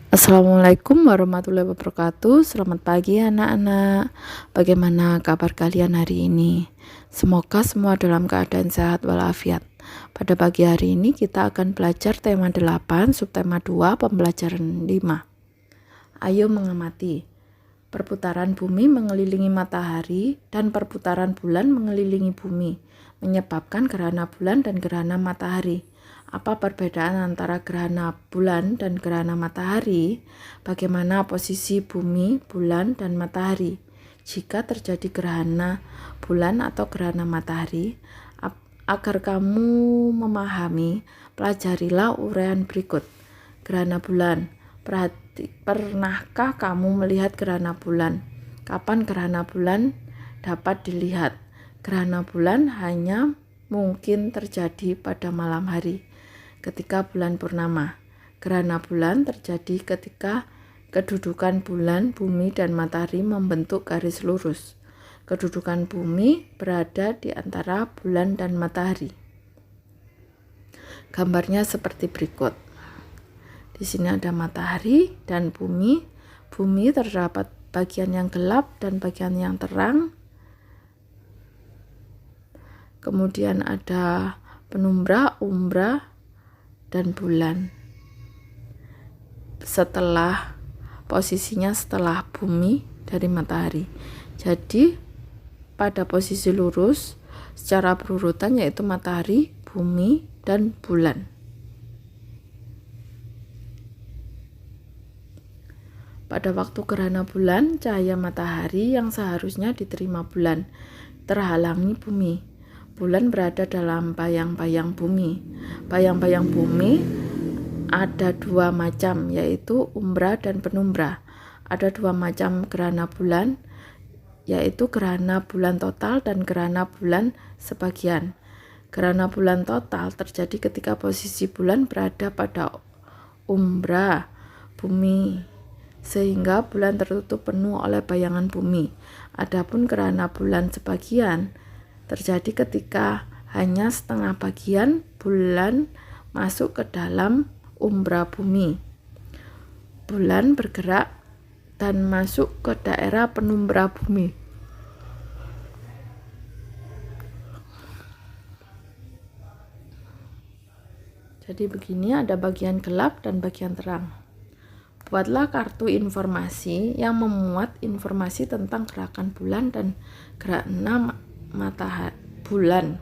Assalamualaikum warahmatullahi wabarakatuh. Selamat pagi anak-anak. Bagaimana kabar kalian hari ini? Semoga semua dalam keadaan sehat walafiat. Pada pagi hari ini kita akan belajar tema 8, subtema 2, pembelajaran 5. Ayo mengamati. Perputaran bumi mengelilingi matahari dan perputaran bulan mengelilingi bumi, menyebabkan gerhana bulan dan gerhana matahari. Apa perbedaan antara gerhana bulan dan gerhana matahari? Bagaimana posisi bumi, bulan, dan matahari? Jika terjadi gerhana bulan atau gerhana matahari, agar kamu memahami, pelajarilah uraian berikut. Gerhana bulan. Pernahkah kamu melihat gerhana bulan? Kapan gerhana bulan dapat dilihat? Gerhana bulan hanya mungkin terjadi pada malam hari, ketika bulan purnama. Gerhana bulan terjadi ketika kedudukan bulan, bumi, dan matahari membentuk garis lurus. Kedudukan bumi berada di antara bulan dan matahari. Gambarnya seperti berikut. Di sini ada matahari dan bumi. Bumi terdapat bagian yang gelap dan bagian yang terang. Kemudian ada penumbra, umbra, dan bulan. Posisinya setelah bumi dari matahari. Jadi pada posisi lurus secara berurutan yaitu matahari, bumi, dan bulan. Pada waktu gerhana bulan, cahaya matahari yang seharusnya diterima bulan terhalangi bumi. Bulan berada dalam bayang-bayang bumi. Bayang-bayang bumi ada dua macam, yaitu umbra dan penumbra. Ada dua macam gerhana bulan, yaitu gerhana bulan total dan gerhana bulan sebagian. Gerhana bulan total terjadi ketika posisi bulan berada pada umbra bumi, sehingga bulan tertutup penuh oleh bayangan bumi. Adapun gerhana bulan sebagian terjadi ketika hanya setengah bagian bulan masuk ke dalam umbra bumi. Bulan bergerak dan masuk ke daerah penumbra bumi. Jadi begini, ada bagian gelap dan bagian terang. Buatlah kartu informasi yang memuat informasi tentang gerakan bulan dan gerhana matahari bulan.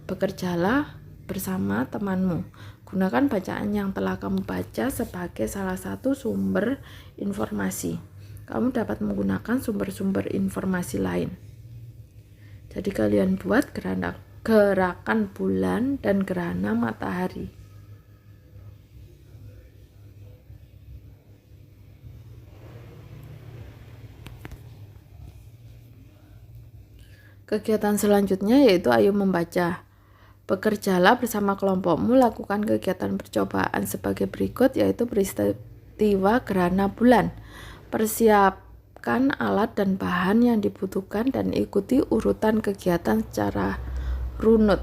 Bekerjalah bersama temanmu. Gunakan bacaan yang telah kamu baca sebagai salah satu sumber informasi. Kamu dapat menggunakan sumber-sumber informasi lain. Jadi kalian buat gerakan bulan dan gerhana matahari. Kegiatan selanjutnya yaitu ayo membaca. Bekerjalah bersama kelompokmu, lakukan kegiatan percobaan sebagai berikut, yaitu peristiwa gerhana bulan. Persiapkan alat dan bahan yang dibutuhkan dan ikuti urutan kegiatan secara runut.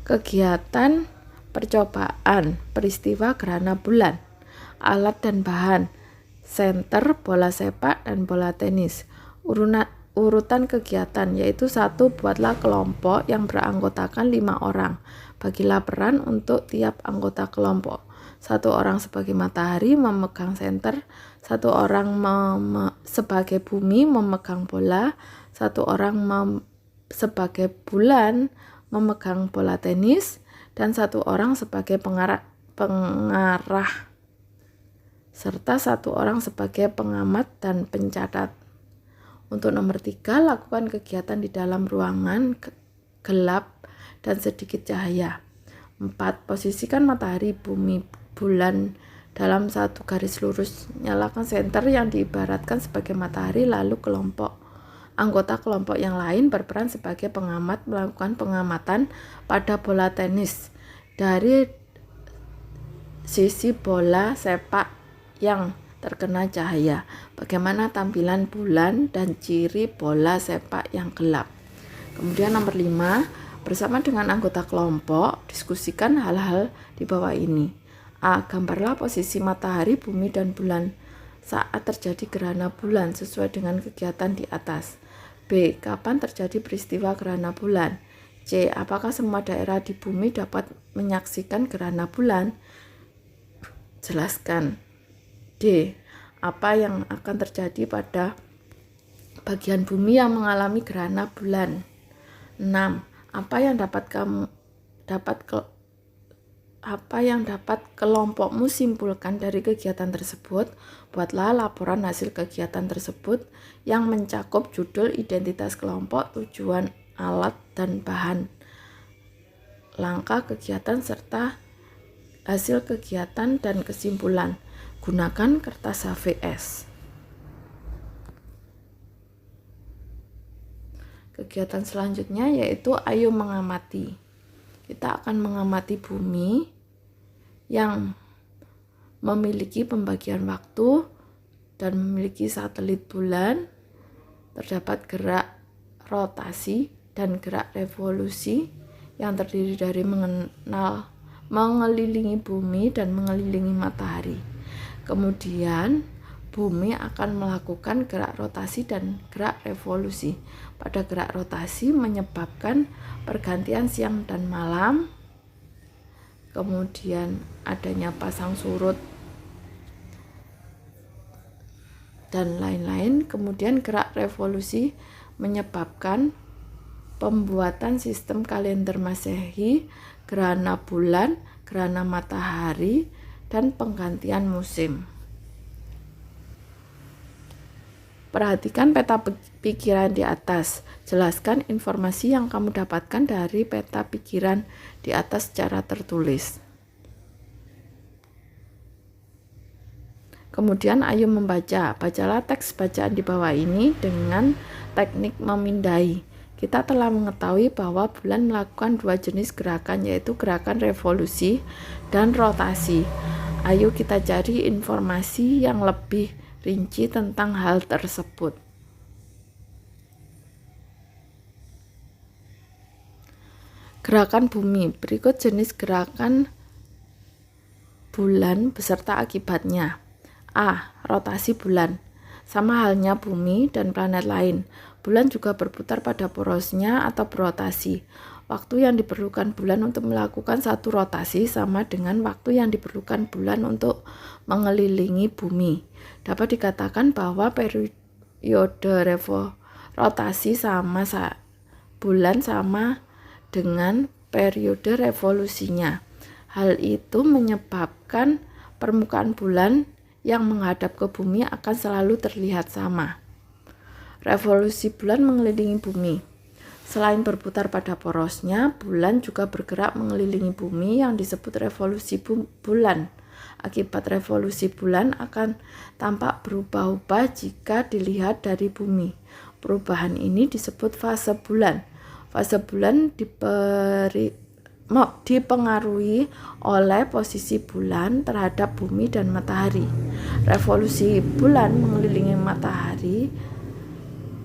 Kegiatan percobaan peristiwa gerhana bulan. Alat dan bahan: senter, bola sepak, dan bola tenis. Urutan kegiatan yaitu 1. Buatlah kelompok yang beranggotakan 5 orang. Bagilah peran untuk tiap anggota kelompok. 1 orang sebagai matahari memegang senter, 1 orang sebagai bumi memegang bola, 1 orang sebagai bulan memegang bola tenis, dan 1 orang sebagai pengarah serta 1 orang sebagai pengamat dan pencatat. Untuk nomor 3, lakukan kegiatan di dalam ruangan gelap dan sedikit cahaya. 4. Posisikan matahari, bumi, bulan dalam satu garis lurus. Nyalakan senter yang diibaratkan sebagai matahari, lalu anggota kelompok yang lain berperan sebagai pengamat melakukan pengamatan pada bola tenis dari sisi bola sepak yang terkena cahaya. Bagaimana tampilan bulan dan ciri bola sepak yang gelap. Kemudian nomor 5, bersama dengan anggota kelompok diskusikan hal-hal di bawah ini. A. Gambarlah posisi matahari, bumi, dan bulan saat terjadi gerhana bulan sesuai dengan kegiatan di atas. B. Kapan terjadi peristiwa gerhana bulan? C. Apakah semua daerah di bumi dapat menyaksikan gerhana bulan? Jelaskan. D. Apa yang akan terjadi pada bagian bumi yang mengalami gerhana bulan? 6. Apa yang dapat kelompokmu simpulkan dari kegiatan tersebut? Buatlah laporan hasil kegiatan tersebut yang mencakup judul, identitas kelompok, tujuan, alat, dan bahan, langkah kegiatan, serta hasil kegiatan dan kesimpulan. Gunakan kertas HVS. Kegiatan selanjutnya yaitu ayo mengamati. Kita akan mengamati bumi yang memiliki pembagian waktu dan memiliki satelit bulan, terdapat gerak rotasi dan gerak revolusi yang terdiri dari mengelilingi bumi dan mengelilingi matahari. Kemudian bumi akan melakukan gerak rotasi dan gerak revolusi. Pada gerak rotasi menyebabkan pergantian siang dan malam, kemudian adanya pasang surut dan lain-lain. Kemudian gerak revolusi menyebabkan pembuatan sistem kalender Masehi, gerhana bulan, gerhana matahari, dan penggantian musim. Perhatikan peta pikiran di atas. Jelaskan informasi yang kamu dapatkan dari peta pikiran di atas secara tertulis. Kemudian ayo membaca. Bacalah teks bacaan di bawah ini dengan teknik memindai. Kita telah mengetahui bahwa bulan melakukan dua jenis gerakan, yaitu gerakan revolusi dan rotasi. Ayo kita cari informasi yang lebih rinci tentang hal tersebut. Gerakan bumi. Berikut jenis gerakan bulan beserta akibatnya. A. Rotasi bulan. Sama halnya bumi dan planet lain, bulan juga berputar pada porosnya atau berotasi. Waktu yang diperlukan bulan untuk melakukan satu rotasi sama dengan waktu yang diperlukan bulan untuk mengelilingi bumi. Dapat dikatakan bahwa periode rotasi bulan sama dengan periode revolusinya. Hal itu menyebabkan permukaan bulan yang menghadap ke bumi akan selalu terlihat sama. Revolusi bulan mengelilingi bumi. Selain berputar pada porosnya, bulan juga bergerak mengelilingi bumi yang disebut revolusi bulan. Akibat revolusi bulan akan tampak berubah-ubah jika dilihat dari bumi. Perubahan ini disebut fase bulan. Fase bulan dipengaruhi oleh posisi bulan terhadap bumi dan matahari. Revolusi bulan mengelilingi matahari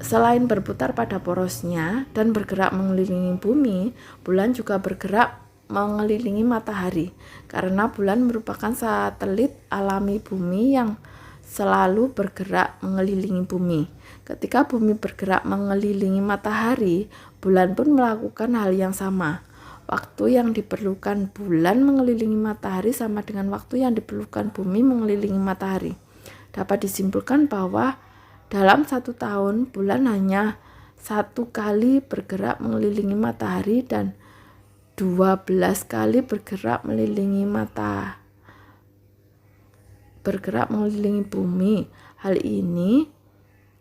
selain berputar pada porosnya dan bergerak mengelilingi bumi, bulan juga bergerak mengelilingi matahari karena bulan merupakan satelit alami bumi yang selalu bergerak mengelilingi bumi. Ketika bumi bergerak mengelilingi matahari, bulan pun melakukan hal yang sama. Waktu yang diperlukan bulan mengelilingi matahari sama dengan waktu yang diperlukan bumi mengelilingi matahari. Dapat disimpulkan bahwa dalam satu tahun, bulan hanya satu kali bergerak mengelilingi matahari dan 12 kali bergerak mengelilingi bumi. Hal ini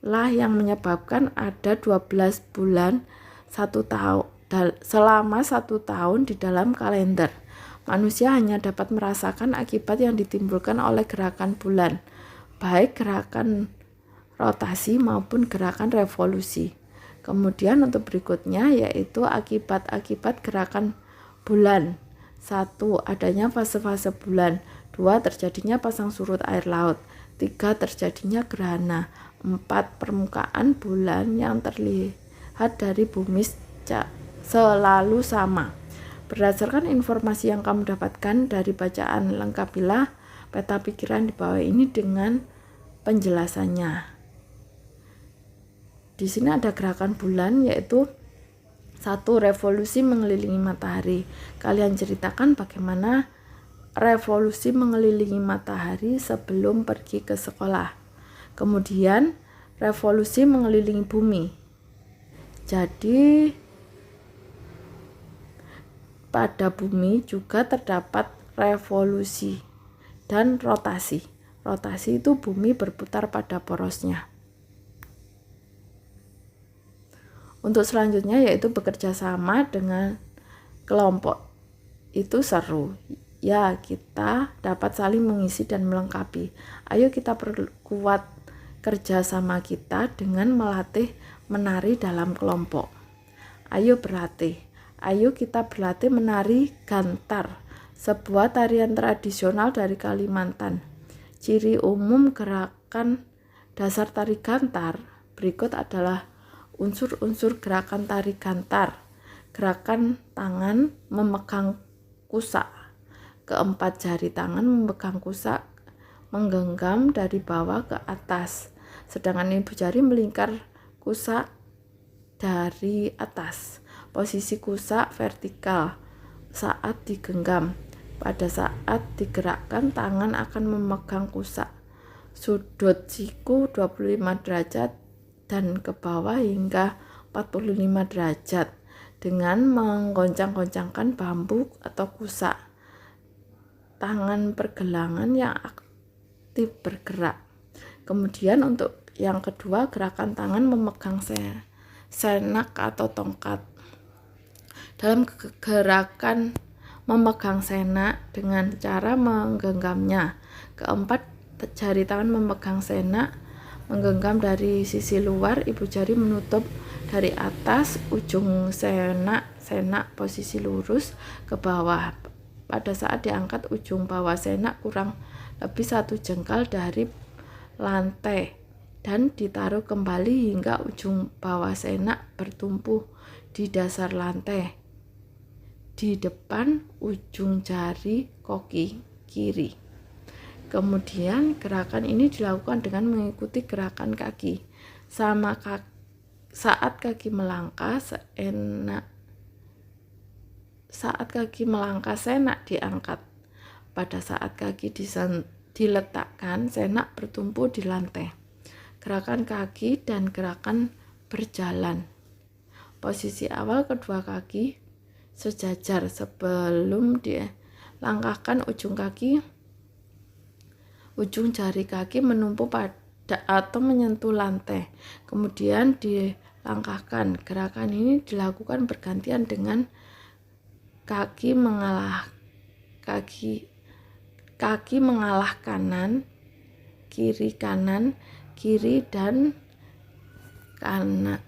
lah yang menyebabkan ada 12 bulan selama satu tahun di dalam kalender. Manusia hanya dapat merasakan akibat yang ditimbulkan oleh gerakan bulan, baik gerakan rotasi maupun gerakan revolusi. Kemudian untuk berikutnya yaitu akibat-akibat gerakan bulan. 1. Adanya fase-fase bulan. 2. Terjadinya pasang surut air laut. 3. Terjadinya gerhana. 4. Permukaan bulan yang terlihat dari bumi selalu sama. Berdasarkan informasi yang kamu dapatkan dari bacaan, lengkapilah peta pikiran di bawah ini dengan penjelasannya. Di sini ada gerakan bulan, yaitu 1. Revolusi mengelilingi matahari. Kalian ceritakan bagaimana revolusi mengelilingi matahari sebelum pergi ke sekolah. Kemudian revolusi mengelilingi bumi. Jadi pada bumi juga terdapat revolusi dan rotasi. Rotasi itu bumi berputar pada porosnya. Untuk selanjutnya yaitu bekerja sama dengan kelompok. Itu seru. Ya, kita dapat saling mengisi dan melengkapi. Ayo kita perkuat kerjasama kita dengan melatih menari dalam kelompok. Ayo berlatih. Ayo kita berlatih menari gantar, sebuah tarian tradisional dari Kalimantan. Ciri umum gerakan dasar tari gantar berikut adalah unsur-unsur gerakan tari gantar. Gerakan tangan memegang kusak. Keempat jari tangan memegang kusak, menggenggam dari bawah ke atas. Sedangkan ibu jari melingkar kusak dari atas. Posisi kusak vertikal saat digenggam. Pada saat digerakkan, tangan akan memegang kusak. Sudut siku 25 derajat dan ke bawah hingga 45 derajat dengan menggoncang-goncangkan bambu atau kusak. Tangan pergelangan yang aktif bergerak. Kemudian untuk yang kedua, gerakan tangan memegang senak atau tongkat. Dalam gerakan memegang senak dengan cara menggenggamnya. Keempat, jari tangan memegang senak, menggenggam dari sisi luar, ibu jari menutup dari atas, ujung senak posisi lurus ke bawah. Pada saat diangkat, ujung bawah senak kurang lebih 1 jengkal dari lantai dan ditaruh kembali hingga ujung bawah senak bertumpu di dasar lantai di depan ujung jari kaki kiri. Kemudian gerakan ini dilakukan dengan mengikuti gerakan kaki. Saat kaki melangkah senak diangkat. Pada saat kaki diletakkan, senak bertumpu di lantai. Gerakan kaki dan gerakan berjalan. Posisi awal kedua kaki sejajar sebelum dilangkahkan, ujung jari kaki menumpu pada atau menyentuh lantai. Kemudian dilangkahkan. Gerakan ini dilakukan bergantian dengan kaki mengalah kanan, kiri dan kanan,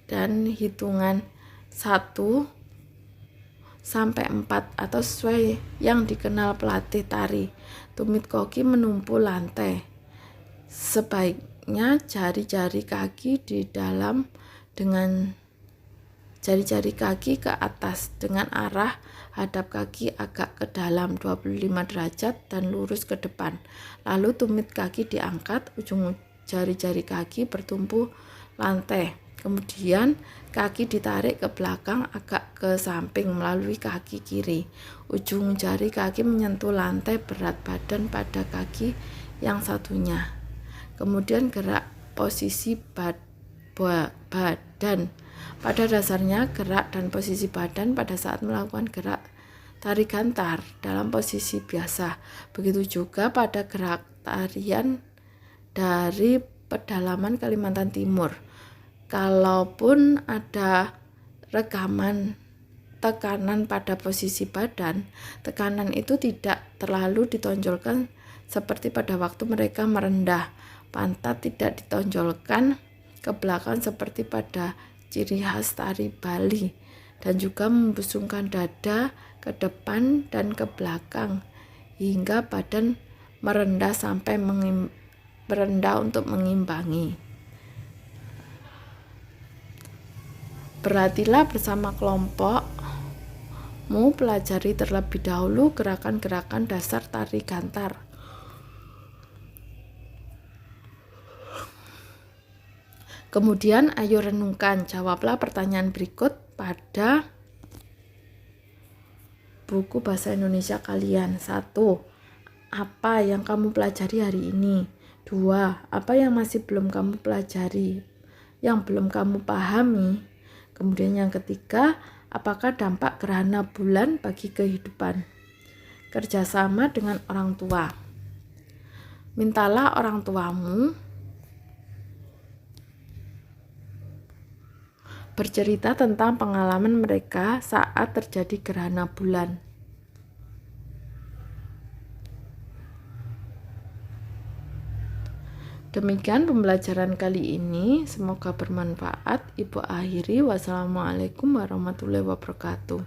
dan hitungan 1 sampai 4 atau sesuai yang dikenal pelatih tari. Tumit koki menumpu lantai. Sebaiknya jari-jari kaki di dalam dengan jari-jari kaki ke atas dengan arah hadap kaki agak ke dalam 25 derajat dan lurus ke depan. Lalu tumit kaki diangkat, ujung jari-jari kaki bertumpu lantai. Kemudian kaki ditarik ke belakang agak ke samping melalui kaki kiri. Ujung jari kaki menyentuh lantai, berat badan pada kaki yang satunya. Kemudian gerak posisi badan. Pada dasarnya gerak dan posisi badan pada saat melakukan gerak tari gantar dalam posisi biasa. Begitu juga pada gerak tarian dari pedalaman Kalimantan Timur. Kalaupun ada rekaman tekanan pada posisi badan, tekanan itu tidak terlalu ditonjolkan seperti pada waktu mereka merendah. Pantat tidak ditonjolkan ke belakang seperti pada ciri khas tari Bali, dan juga membusungkan dada ke depan dan ke belakang hingga badan merendah sampai merendah untuk mengimbangi. Berlatihlah bersama kelompok Mu pelajari terlebih dahulu gerakan-gerakan dasar tari gantar. Kemudian ayo renungkan, jawablah pertanyaan berikut pada buku bahasa Indonesia kalian. 1. Apa yang kamu pelajari hari ini? 2. Apa yang masih belum kamu pelajari, yang belum kamu pahami? Kemudian yang ketiga, apakah dampak gerhana bulan bagi kehidupan? Kerjasama dengan orang tua. Mintalah orang tuamu bercerita tentang pengalaman mereka saat terjadi gerhana bulan. Demikian pembelajaran kali ini, semoga bermanfaat. Ibu akhiri, wassalamualaikum warahmatullahi wabarakatuh.